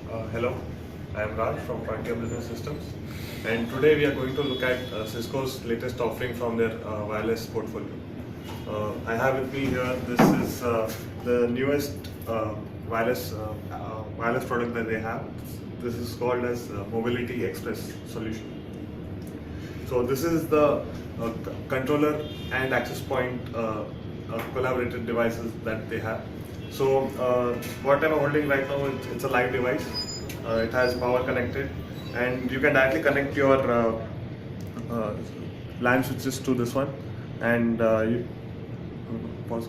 Hello, I am Raj from Frontier Business Systems, and today we are going to look at Cisco's latest offering from their wireless portfolio. I have with me here, this is the newest wireless product that they have. This is called as Mobility Express solution. So this is the controller and access point collaborated devices that they have. So what I'm holding right now, it's a live device. It has power connected, and you can directly connect your LAN switches to this one, and pause.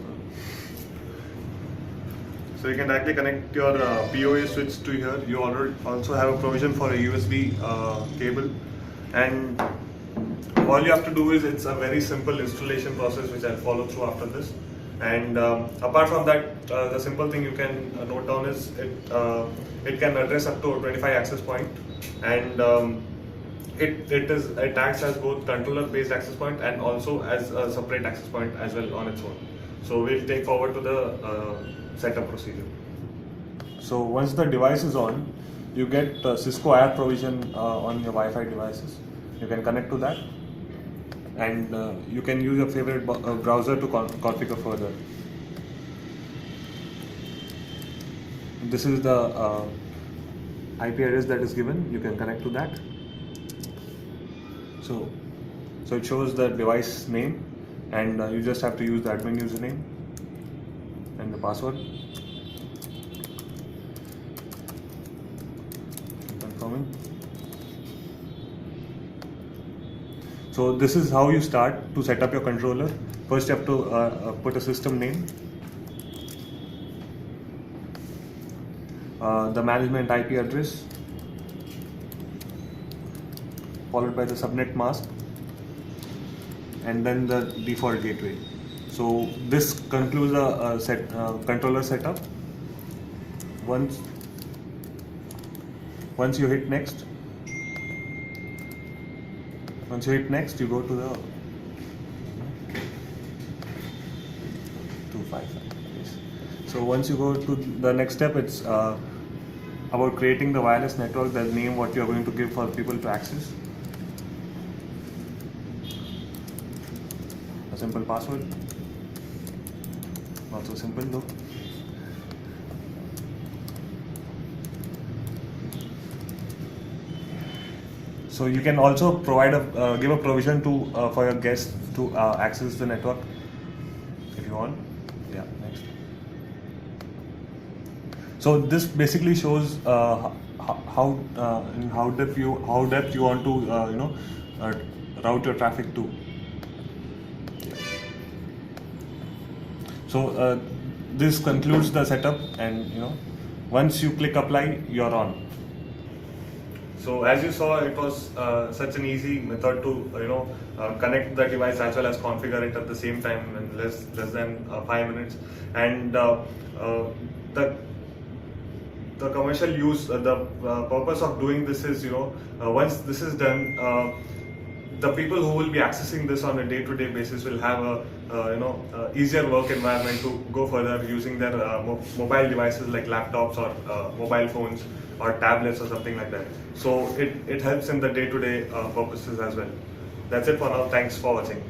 So you can directly connect your PoE switch to here. You already also have a provision for a USB cable, and all you have to do is, it's a very simple installation process which I'll follow through after this. And apart from that, the simple thing you can note down is it can address up to 25 access point, and it acts as both controller based access point and also as a separate access point as well on its own. So we'll take forward to the setup procedure. So once the device is on, you get Cisco IR provision on your Wi-Fi devices. You can connect to that, and you can use your favorite browser to configure further. This is the IP address that is given. You can connect to that. So it shows the device name, and you just have to use the admin username and the password. Confirming. So this is how you start to set up your controller. First you have to put a system name, the management IP address, followed by the subnet mask, and then the default gateway. So this concludes a controller setup. Once you hit next, you go to the 255. Yes. So once you go to the next step, it's about creating the wireless network, the name what you are going to give for people to access. A simple password, not so simple though. So you can also provide give a provision to for your guests to access the network if you want. Yeah, next. So this basically shows how depth you want to route your traffic to. So this concludes the setup, and once you click apply, you're on. So as you saw, it was such an easy method to connect the device as well as configure it at the same time in less than 5 minutes. And the commercial use, the purpose of doing this is, once this is done, the people who will be accessing this on a day-to-day basis will have a easier work environment to go further using their mobile devices like laptops or mobile phones or tablets or something like that. So it helps in the day-to-day purposes as well. That's it for now. Thanks for watching.